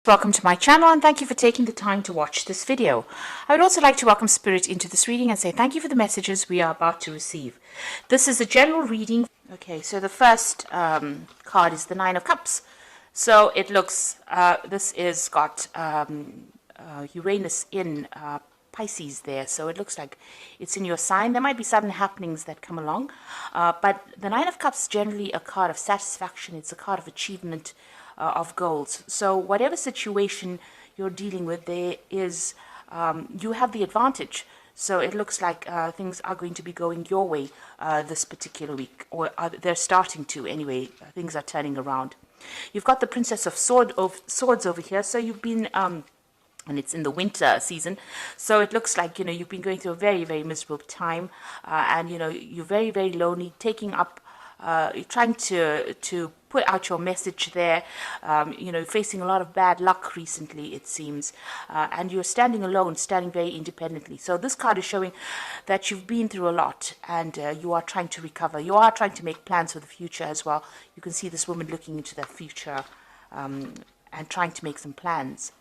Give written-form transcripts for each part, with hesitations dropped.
Welcome to my channel and thank you for taking the time to watch this video. I would also like to welcome Spirit into this reading and say thank you for the messages we are about to receive. This is a general reading. Okay, so the first card is the Nine of Cups. So it looks, this is got Uranus in Pisces there, so it looks like it's in your sign. There might be sudden happenings that come along, but the Nine of Cups is generally a card of satisfaction. It's a card of achievement, of goals. So whatever situation you're dealing with, there is you have the advantage. So it looks like things are going to be going your way this particular week, or they're starting to anyway. Things are turning around. You've got the Princess of Swords over here. So you've been and it's in the winter season, so it looks like you've been going through a very, very miserable time, and you're very, very lonely, taking up trying to put out your message there, facing a lot of bad luck recently, it seems, and you're standing alone, standing very independently. So this card is showing that you've been through a lot, and you are trying to recover. You are trying to make plans for the future as well. You can see this woman looking into the future and trying to make some plans.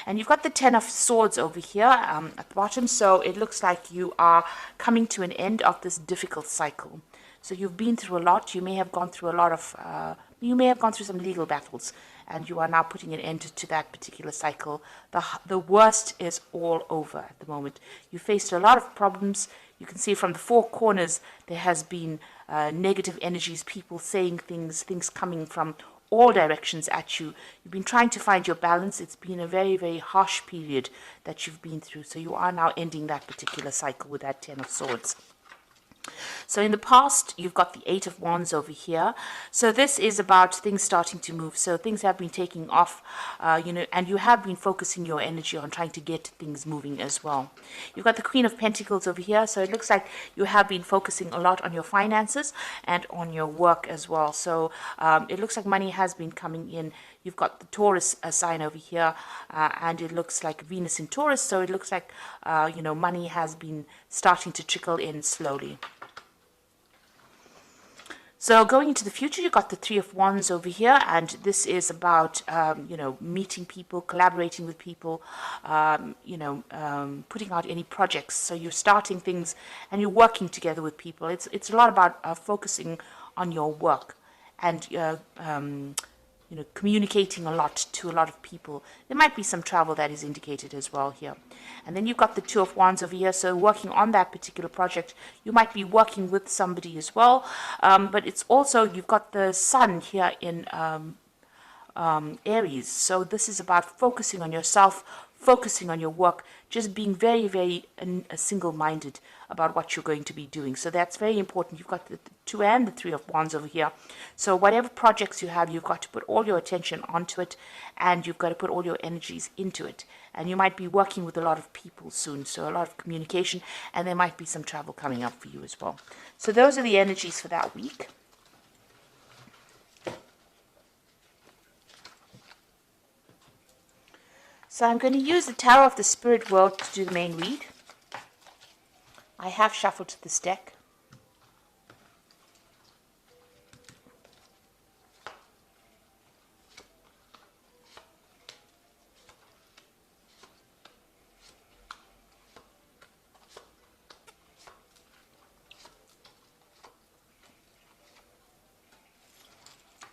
And you've got the Ten of Swords over here at the bottom, so it looks like you are coming to an end of this difficult cycle. So you've been through a lot. You may have gone through a lot of, you may have gone through some legal battles, and you are now putting an end to that particular cycle. The worst is all over at the moment. You faced a lot of problems. You can see from the four corners there has been negative energies, people saying things coming from all directions at you. You've been trying to find your balance. It's been a very, very harsh period that you've been through. So you are now ending that particular cycle with that Ten of Swords. So in the past, you've got the Eight of Wands over here. So this is about things starting to move. So things have been taking off, and you have been focusing your energy on trying to get things moving as well. You've got the Queen of Pentacles over here. So it looks like you have been focusing a lot on your finances and on your work as well. So it looks like money has been coming in. You've got the Taurus sign over here, and it looks like Venus in Taurus. So it looks like, money has been starting to trickle in slowly. So going into the future, you've got the Three of Wands over here, and this is about, meeting people, collaborating with people, putting out any projects. So you're starting things and you're working together with people. It's a lot about focusing on your work and communicating a lot to a lot of people. There might be some travel that is indicated as well here. And then you've got the Two of Wands over here. So working on that particular project, you might be working with somebody as well. But it's also, you've got the Sun here in Aries. So this is about focusing on yourself, focusing on your work, just being very, very single-minded about what you're going to be doing. So that's very important. You've got the Two and the Three of Wands over here. So whatever projects you have, you've got to put all your attention onto it, and you've got to put all your energies into it. And you might be working with a lot of people soon, so a lot of communication, and there might be some travel coming up for you as well. So those are the energies for that week. So I'm going to use the Tower of the Spirit World to do the main read. I have shuffled this deck.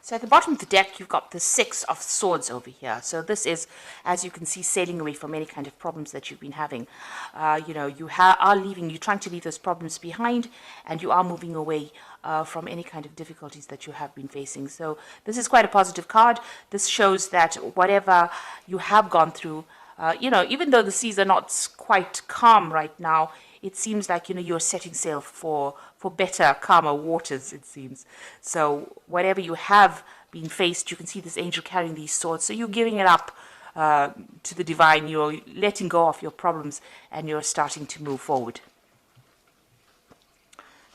So at the bottom of the deck, you've got the Six of Swords over here. So this is, as you can see, sailing away from any kind of problems that you've been having. You are leaving, you're trying to leave those problems behind, and you are moving away from any kind of difficulties that you have been facing. So this is quite a positive card. This shows that whatever you have gone through, even though the seas are not quite calm right now, it seems like, you're setting sail for better, calmer waters, it seems. So whatever you have been faced, you can see this angel carrying these swords. So you're giving it up to the divine. You're letting go of your problems, and you're starting to move forward.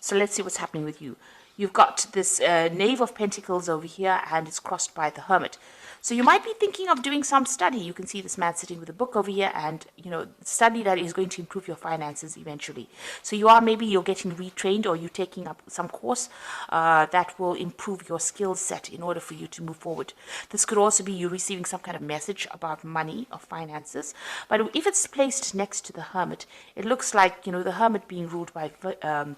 So let's see what's happening with you. you've got this Knave of Pentacles over here, and it's crossed by the Hermit. So you might be thinking of doing some study. You can see this man sitting with a book over here, and study that is going to improve your finances eventually. So you're getting retrained, or you're taking up some course that will improve your skill set in order for you to move forward. This could also be you receiving some kind of message about money or finances. But if it's placed next to the Hermit, it looks like the Hermit being ruled by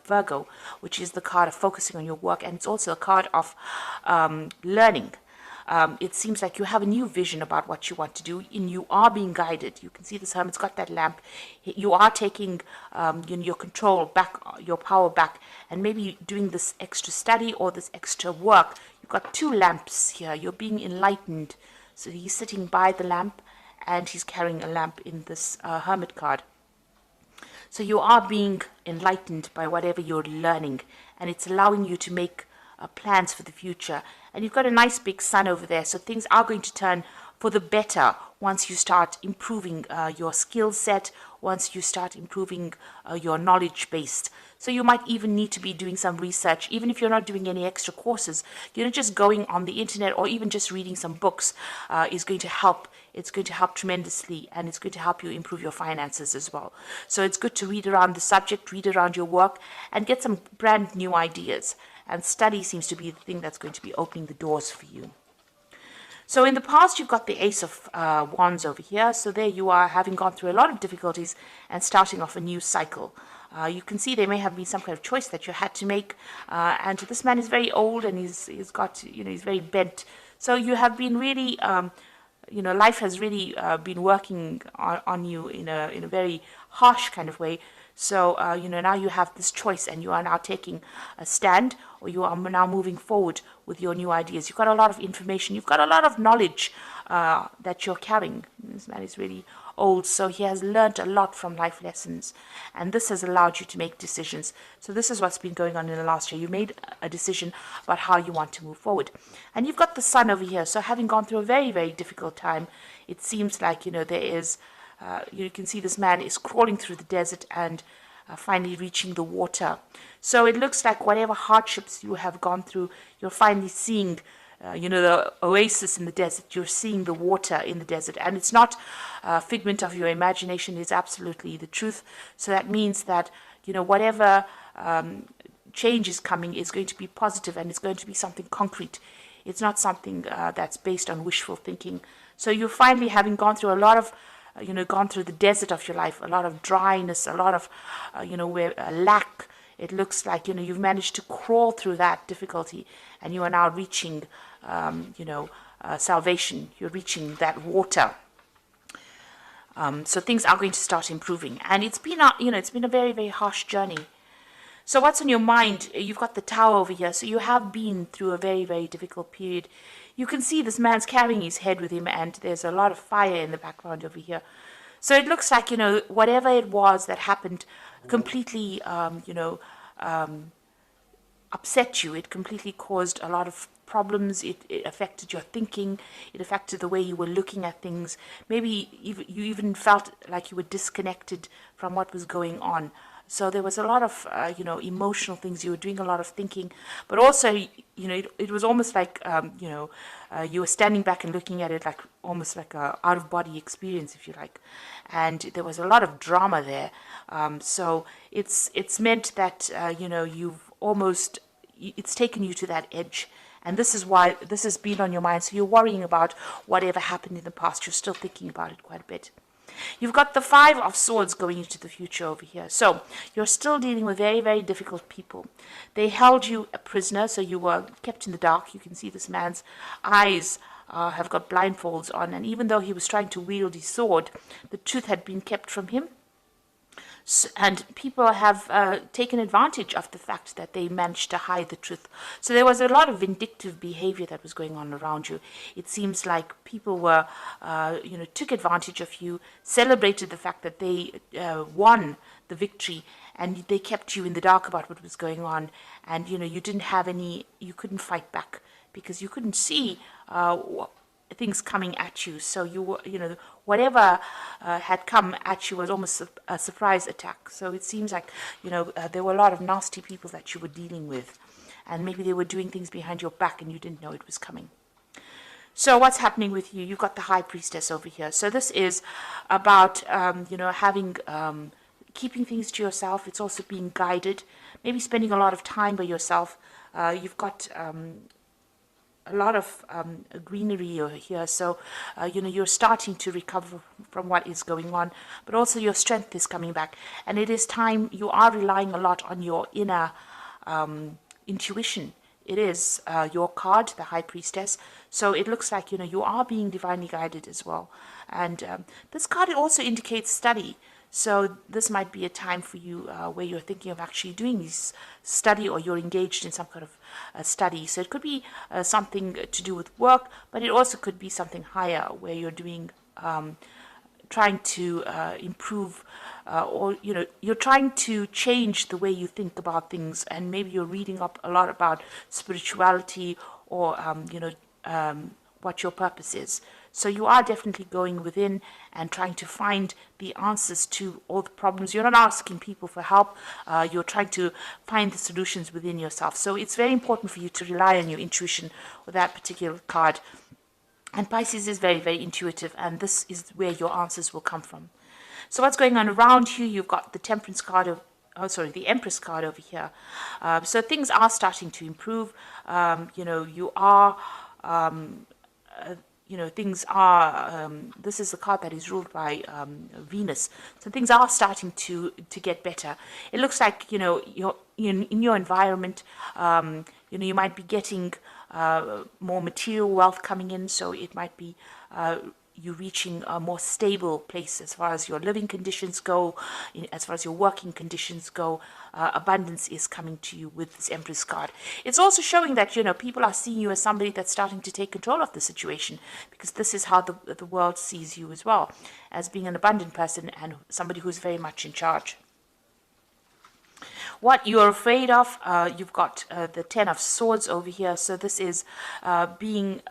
Virgo, which is the card of focusing on your work, and it's also a card of learning. It seems like you have a new vision about what you want to do, and you are being guided. You can see this Hermit's got that lamp. You are taking your control back, your power back, and maybe doing this extra study or this extra work. You've got two lamps here. You're being enlightened. So he's sitting by the lamp, and he's carrying a lamp in this Hermit card. So you are being enlightened by whatever you're learning, and it's allowing you to make plans for the future. And you've got a nice big sun over there, so things are going to turn for the better once you start improving your skill set, once you start improving your knowledge base. So you might even need to be doing some research, even if you're not doing any extra courses. Just going on the internet or even just reading some books is going to help. It's going to help tremendously, and it's going to help you improve your finances as well. So it's good to read around the subject, read around your work, and get some brand new ideas. And study seems to be the thing that's going to be opening the doors for you. So in the past, you've got the Ace of Wands over here. So there you are, having gone through a lot of difficulties and starting off a new cycle. You can see there may have been some kind of choice that you had to make. And this man is very old, and he's got, he's very bent. So you have been really, life has really been working on you in a very harsh kind of way. So, now you have this choice, and you are now taking a stand, or you are now moving forward with your new ideas. You've got a lot of information. You've got a lot of knowledge that you're carrying. This man is really old, so he has learned a lot from life lessons, and this has allowed you to make decisions. So this is what's been going on in the last year. You made a decision about how you want to move forward. And you've got the sun over here. So having gone through a very, very difficult time, it seems like, there is... you can see this man is crawling through the desert and finally reaching the water. So it looks like whatever hardships you have gone through, you're finally seeing, the oasis in the desert. You're seeing the water in the desert. And it's not a figment of your imagination. It's absolutely the truth. So that means that, whatever change is coming is going to be positive, and it's going to be something concrete. It's not something that's based on wishful thinking. So you're finally, having gone through a lot of gone through the desert of your life, a lot of dryness, a lot of, where lack. It looks like, you've managed to crawl through that difficulty, and you are now reaching, salvation. You're reaching that water. So things are going to start improving, and it's been, it's been a very, very harsh journey. So what's on your mind? You've got the Tower over here. So you have been through a very, very difficult period. You can see this man's carrying his head with him, and there's a lot of fire in the background over here. So it looks like, whatever it was that happened completely, upset you. It completely caused a lot of problems. It affected your thinking. It affected the way you were looking at things. Maybe you even felt like you were disconnected from what was going on. So there was a lot of, emotional things. You were doing a lot of thinking, but also, it was almost like, you were standing back and looking at it like almost like a out-of-body experience, if you like. And there was a lot of drama there. So it's meant that, you've almost, it's taken you to that edge. And this is why this has been on your mind. So you're worrying about whatever happened in the past. You're still thinking about it quite a bit. You've got the Five of Swords going into the future over here. So you're still dealing with very, very difficult people. They held you a prisoner, so you were kept in the dark. You can see this man's eyes have got blindfolds on. And even though he was trying to wield his sword, the truth had been kept from him. And people have taken advantage of the fact that they managed to hide the truth. So there was a lot of vindictive behavior that was going on around you. It seems like people were, took advantage of you, celebrated the fact that they won the victory, and they kept you in the dark about what was going on. And, you didn't have you couldn't fight back because you couldn't see things coming at you. So whatever had come at you was almost a surprise attack. So it seems like, there were a lot of nasty people that you were dealing with, and maybe they were doing things behind your back and you didn't know it was coming. So what's happening with you? You've got the High Priestess over here. So this is about, having, keeping things to yourself. It's also being guided, maybe spending a lot of time by yourself. You've got a lot of greenery over here. So, you're starting to recover from what is going on, but also your strength is coming back. And it is time, you are relying a lot on your inner intuition. It is your card, the High Priestess. So it looks like, you are being divinely guided as well. And this card, it also indicates study. So this might be a time for you where you're thinking of actually doing this study, or you're engaged in some kind of study. So it could be something to do with work, but it also could be something higher where you're doing, trying to improve, or you're trying to change the way you think about things, and maybe you're reading up a lot about spirituality, or what your purpose is. So you are definitely going within and trying to find the answers to all the problems. You're not asking people for help. You're trying to find the solutions within yourself. So it's very important for you to rely on your intuition with that particular card. And Pisces is very, very intuitive, and this is where your answers will come from. So what's going on around you? You've got the Temperance card the Empress card over here. So things are starting to improve. You are... things are, this is the card that is ruled by Venus. So things are starting to get better. It looks like, you're in your environment, you might be getting more material wealth coming in. So it might be you reaching a more stable place as far as your living conditions go, as far as your working conditions go. Abundance is coming to you with this Empress card. It's also showing that, people are seeing you as somebody that's starting to take control of the situation, because this is how the world sees you as well, as being an abundant person and somebody who's very much in charge. What you're afraid of, you've got the Ten of Swords over here. So this is being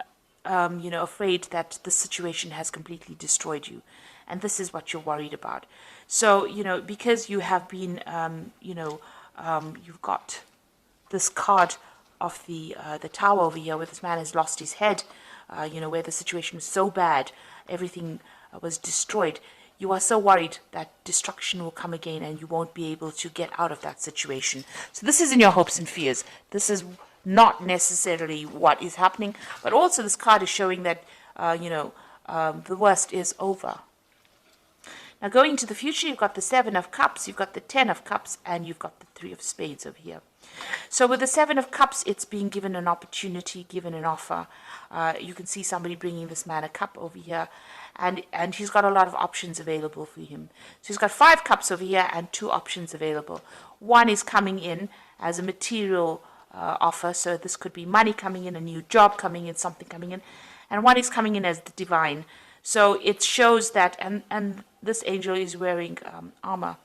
afraid that the situation has completely destroyed you. And this is what you're worried about. So, because you have been, you've got this card of the Tower over here, where this man has lost his head, where the situation was so bad, everything was destroyed. You are so worried that destruction will come again and you won't be able to get out of that situation. So this is in your hopes and fears. This is not necessarily what is happening, but also this card is showing that, the worst is over. Now going to the future, you've got the Seven of Cups, you've got the Ten of Cups, and you've got the Three of Spades over here. So with the Seven of Cups, it's being given an opportunity, given an offer. You can see somebody bringing this man a cup over here, and he's got a lot of options available for him. So he's got 5 cups over here and 2 options available. One is coming in as a material offer, so this could be money coming in, a new job coming in, something coming in, and one is coming in as the divine. So it shows that, and this angel is wearing armor.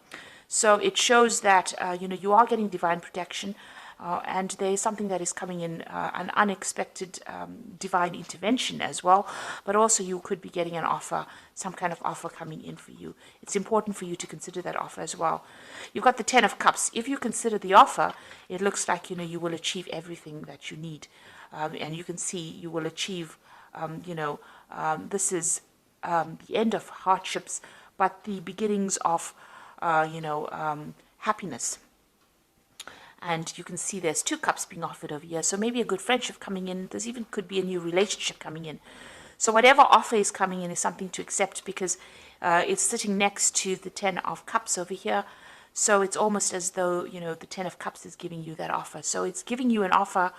So it shows that, you are getting divine protection, and there is something that is coming in, an unexpected divine intervention as well. But also you could be getting an offer, some kind of offer coming in for you. It's important for you to consider that offer as well. You've got the Ten of Cups. If you consider the offer, it looks like, you will achieve everything that you need. And you can see you will achieve, this is the end of hardships, but the beginnings of, happiness. And you can see there's 2 cups being offered over here. So maybe a good friendship coming in. There's even could be a new relationship coming in. So whatever offer is coming in is something to accept, because it's sitting next to the Ten of Cups over here. So it's almost as though, the Ten of Cups is giving you that offer. So it's giving you an offer,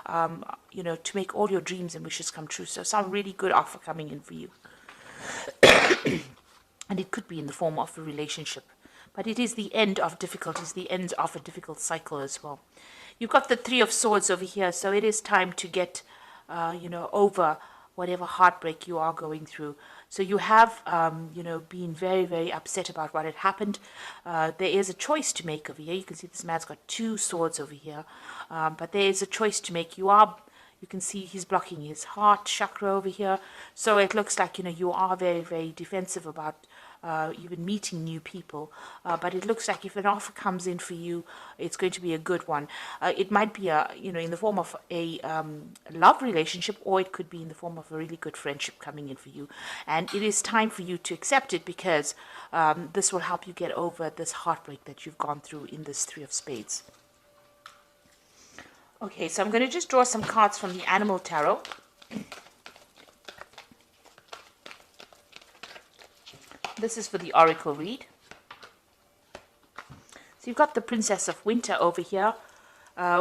to make all your dreams and wishes come true. So some really good offer coming in for you. And it could be in the form of a relationship. But it is the end of difficulties, the end of a difficult cycle as well. You've got the Three of Swords over here, so it is time to get, over whatever heartbreak you are going through. So you have, been very, very upset about what had happened. There is a choice to make over here. You can see this man's got 2 swords over here, but there is a choice to make. You are, You can see he's blocking his heart chakra over here. So it looks like, you are very, very defensive about even meeting new people. But it looks like if an offer comes in for you, it's going to be a good one. It might be in the form of a love relationship, or it could be in the form of a really good friendship coming in for you. And it is time for you to accept it, because this will help you get over this heartbreak that you've gone through in this Three of Spades. Okay, so I'm going to just draw some cards from the Animal Tarot. This is for the Oracle read. So you've got the Princess of Winter over here,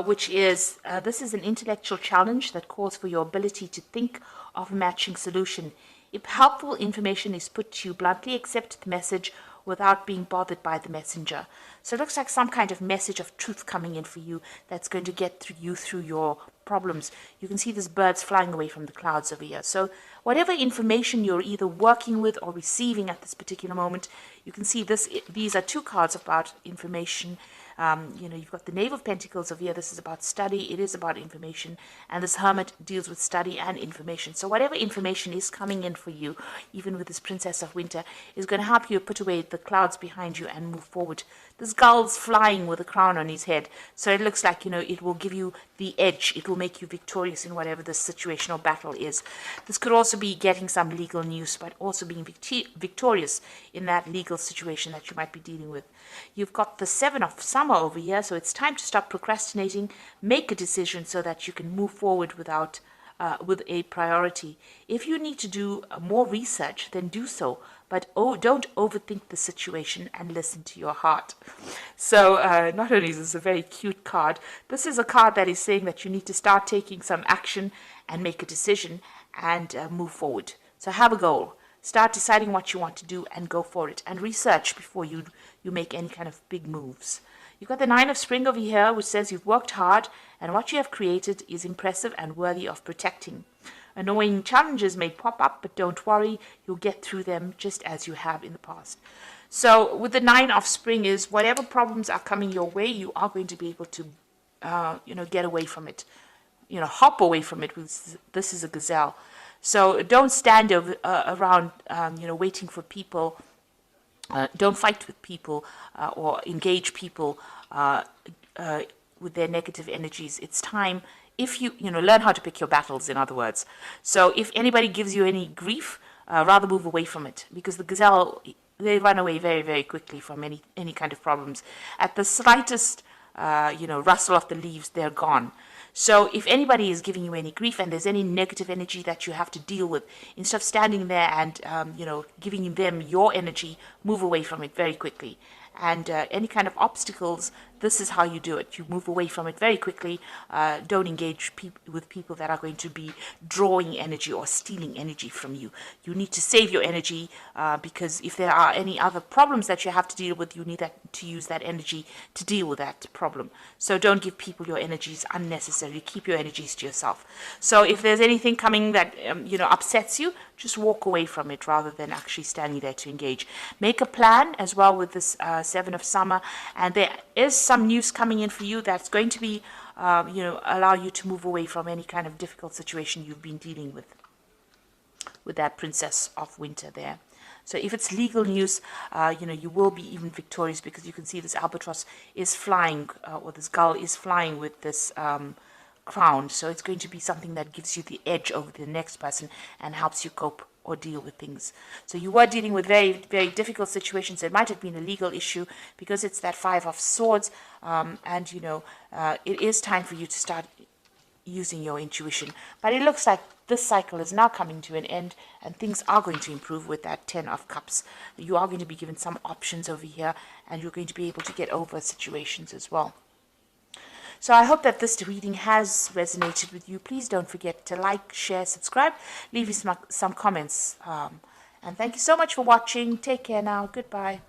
which is, this is an intellectual challenge that calls for your ability to think of a matching solution. If helpful information is put to you bluntly, accept the message without being bothered by the messenger. So it looks like some kind of message of truth coming in for you that's going to get through your problems. You can see these birds flying away from the clouds over here. So whatever information you're either working with or receiving at this particular moment, you can see these are two cards about information. You've got the Knave of Pentacles over here. This is about study. It is about information. And this Hermit deals with study and information. So whatever information is coming in for you, even with this Princess of Winter, is going to help you put away the clouds behind you and move forward. This gull's flying with a crown on his head. So it looks like, it will give you the edge. It will make you victorious in whatever the situation or battle is. This could also be getting some legal news, but also being victorious in that legal situation that you might be dealing with. You've got the Seven of Summer over here, so it's time to stop procrastinating, make a decision so that you can move forward with a priority. If you need to do more research, then do so, but don't overthink the situation and listen to your heart. So not only is this a very cute card, this is a card that is saying that you need to start taking some action and make a decision and move forward. So have a goal. Start deciding what you want to do and go for it, and research before you make any kind of big moves. You've got the Nine of Spring over here, which says you've worked hard and what you have created is impressive and worthy of protecting. Annoying challenges may pop up, but don't worry, you'll get through them just as you have in the past. So with the Nine of Spring is whatever problems are coming your way, you are going to be able to, get away from it, hop away from it. This is a gazelle. So don't stand around, waiting for people. Don't fight with people or engage people with their negative energies. It's time, if you learn how to pick your battles, in other words. So if anybody gives you any grief, rather move away from it, because the gazelle, they run away very, very quickly from any kind of problems. At the slightest, rustle of the leaves, they're gone. So if anybody is giving you any grief and there's any negative energy that you have to deal with, instead of standing there and, giving them your energy, move away from it very quickly. And any kind of obstacles, this is how you do it. You move away from it very quickly. Don't engage with people that are going to be drawing energy or stealing energy from you. You need to save your energy because if there are any other problems that you have to deal with, you need to use that energy to deal with that problem. So don't give people your energies unnecessarily. Keep your energies to yourself. So if there's anything coming that upsets you, just walk away from it rather than actually standing there to engage. Make a plan as well with this Seven of Summer, and there is some news coming in for you that's going to be, allow you to move away from any kind of difficult situation you've been dealing with that Princess of Winter there. So if it's legal news, you will be even victorious, because you can see this albatross is flying, or this gull is flying with this crown. So it's going to be something that gives you the edge over the next person and helps you cope or deal with things. So you were dealing with very, very difficult situations. It might have been a legal issue because it's that Five of Swords, and it is time for you to start using your intuition. But it looks like this cycle is now coming to an end and things are going to improve with that Ten of Cups. You are going to be given some options over here, and you're going to be able to get over situations as well. So I hope that this reading has resonated with you. Please don't forget to like, share, subscribe, leave me some comments. And thank you so much for watching. Take care now. Goodbye.